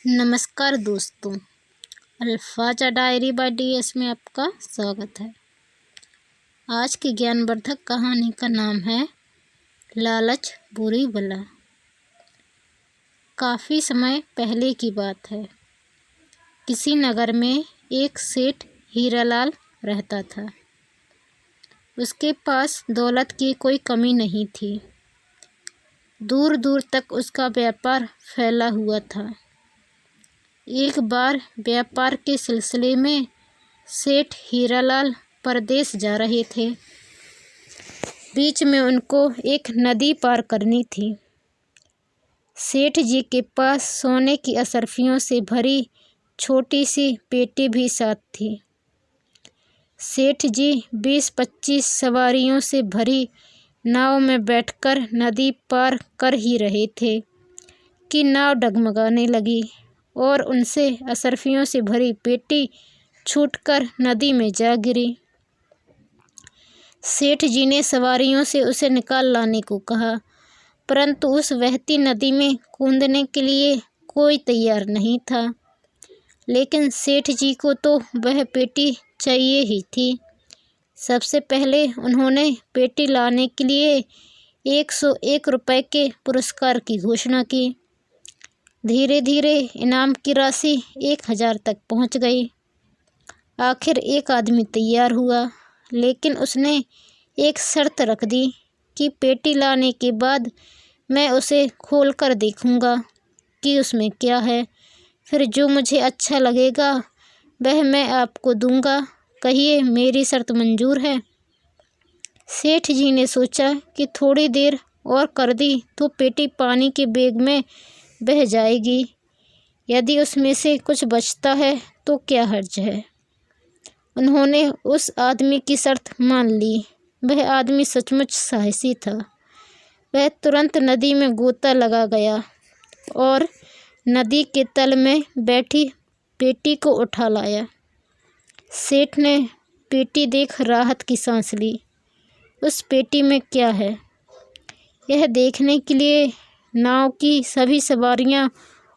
नमस्कार दोस्तों, अल्फाजा diary bye DS में आपका स्वागत है। आज की ज्ञानवर्धक कहानी का नाम है लालच बुरी बला। काफ़ी समय पहले की बात है। किसी नगर में एक सेठ हीरालाल रहता था। उसके पास दौलत की कोई कमी नहीं थी। दूर दूर तक उसका व्यापार फैला हुआ था। एक बार व्यापार के सिलसिले में सेठ हीरालाल परदेश जा रहे थे। बीच में उनको एक नदी पार करनी थी। सेठ जी के पास सोने की असरफियों से भरी छोटी सी पेटी भी साथ थी। सेठ जी 20-25 सवारियों से भरी नाव में बैठकर नदी पार कर ही रहे थे कि नाव डगमगाने लगी और उनसे असरफियों से भरी पेटी छूटकर नदी में जा गिरी। सेठ जी ने सवारियों से उसे निकाल लाने को कहा, परंतु उस बहती नदी में कूदने के लिए कोई तैयार नहीं था। लेकिन सेठ जी को तो वह पेटी चाहिए ही थी। सबसे पहले उन्होंने पेटी लाने के लिए 101 रुपये के पुरस्कार की घोषणा की। धीरे धीरे इनाम की राशि 1000 तक पहुंच गई। आखिर एक आदमी तैयार हुआ, लेकिन उसने एक शर्त रख दी कि पेटी लाने के बाद मैं उसे खोलकर देखूंगा कि उसमें क्या है। फिर जो मुझे अच्छा लगेगा वह मैं आपको दूंगा। कहिए, मेरी शर्त मंजूर है? सेठ जी ने सोचा कि थोड़ी देर और कर दी तो पेटी पानी के वेग में बह जाएगी। यदि उसमें से कुछ बचता है तो क्या हर्ज है। उन्होंने उस आदमी की शर्त मान ली। वह आदमी सचमुच साहसी था। वह तुरंत नदी में गोता लगा गया और नदी के तल में बैठी पेटी को उठा लाया। सेठ ने पेटी देख राहत की सांस ली। उस पेटी में क्या है, यह देखने के लिए नाव की सभी सवारियां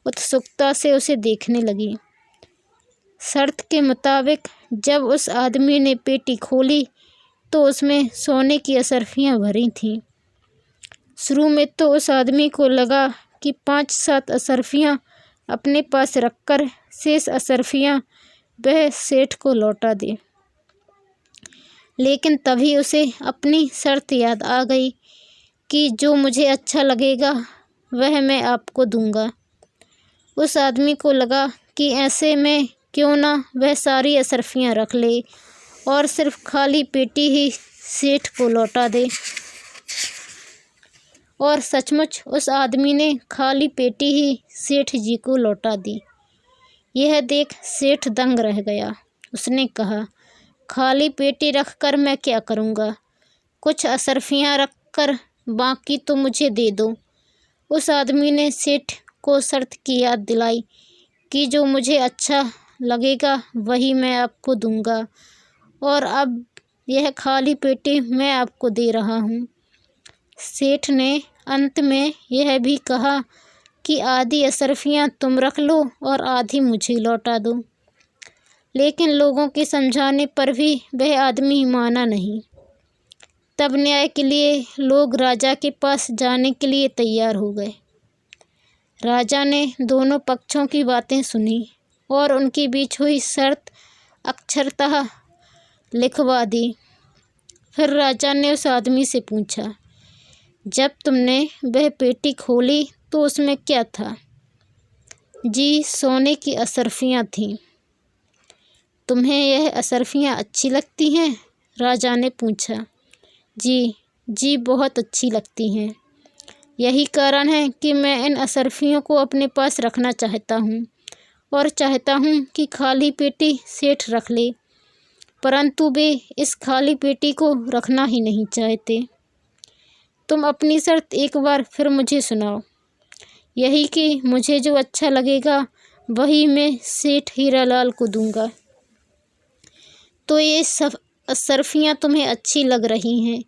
उत्सुकता से उसे देखने लगी। शर्त के मुताबिक जब उस आदमी ने पेटी खोली तो उसमें सोने की असरफियां भरी थीं। शुरू में तो उस आदमी को लगा कि 5-7 असरफियां अपने पास रखकर शेष असरफियां वह सेठ को लौटा दे। लेकिन तभी उसे अपनी शर्त याद आ गई कि जो मुझे अच्छा लगेगा वह मैं आपको दूंगा। उस आदमी को लगा कि ऐसे में क्यों ना वह सारी असरफियां रख ले और सिर्फ खाली पेटी ही सेठ को लौटा दे। और सचमुच उस आदमी ने खाली पेटी ही सेठ जी को लौटा दी। यह देख सेठ दंग रह गया। उसने कहा, खाली पेटी रखकर मैं क्या करूँगा? कुछ असरफियां रखकर बाकी तो मुझे दे दो। उस आदमी ने सेठ को शर्त की याद दिलाई कि जो मुझे अच्छा लगेगा वही मैं आपको दूंगा, और अब यह खाली पेटी मैं आपको दे रहा हूँ। सेठ ने अंत में यह भी कहा कि आधी असरफियां तुम रख लो और आधी मुझे लौटा दो। लेकिन लोगों के समझाने पर भी वह आदमी माना नहीं। तब न्याय के लिए लोग राजा के पास जाने के लिए तैयार हो गए। राजा ने दोनों पक्षों की बातें सुनी और उनके बीच हुई शर्त अक्षरतः लिखवा दी। फिर राजा ने उस आदमी से पूछा, जब तुमने वह पेटी खोली तो उसमें क्या था? जी, सोने की असरफियां थीं। तुम्हें यह असरफियां अच्छी लगती हैं? राजा ने पूछा। जी, बहुत अच्छी लगती हैं। यही कारण है कि मैं इन असरफियों को अपने पास रखना चाहता हूँ और चाहता हूँ कि खाली पेटी सेठ रख ले, परंतु वे इस खाली पेटी को रखना ही नहीं चाहते। तुम अपनी शर्त एक बार फिर मुझे सुनाओ। यही कि मुझे जो अच्छा लगेगा वही मैं सेठ हीरालाल को दूंगा। तो ये सब असरफियां तुम्हें अच्छी लग रही हैं,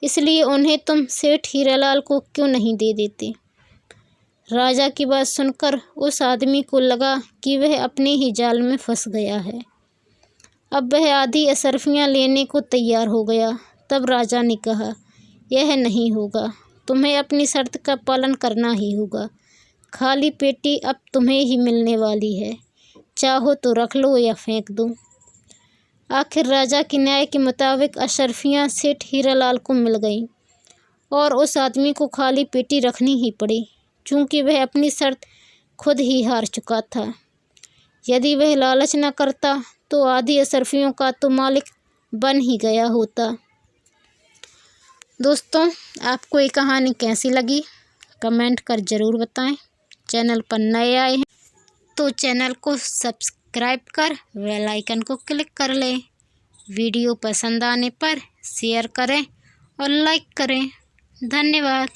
इसलिए उन्हें तुम सेठ हीरालाल को क्यों नहीं दे देते? राजा की बात सुनकर उस आदमी को लगा कि वह अपने ही जाल में फंस गया है। अब वह आधी अशर्फियाँ लेने को तैयार हो गया। तब राजा ने कहा, यह नहीं होगा, तुम्हें अपनी शर्त का पालन करना ही होगा। खाली पेटी अब तुम्हें ही मिलने वाली है, चाहो तो रख लो या फेंक दो। आखिर राजा के न्याय के मुताबिक अशर्फियाँ सेठ हीरालाल को मिल गईं और उस आदमी को खाली पेटी रखनी ही पड़ी, चूँकि वह अपनी शर्त खुद ही हार चुका था। यदि वह लालच न करता तो आधी अशर्फियों का तो मालिक बन ही गया होता। दोस्तों, आपको ये कहानी कैसी लगी कमेंट कर ज़रूर बताएं। चैनल पर नए आए हैं तो चैनल को सब्सक्राइब कर बेल आइकन को क्लिक कर लें। वीडियो पसंद आने पर शेयर करें और लाइक करें। धन्यवाद।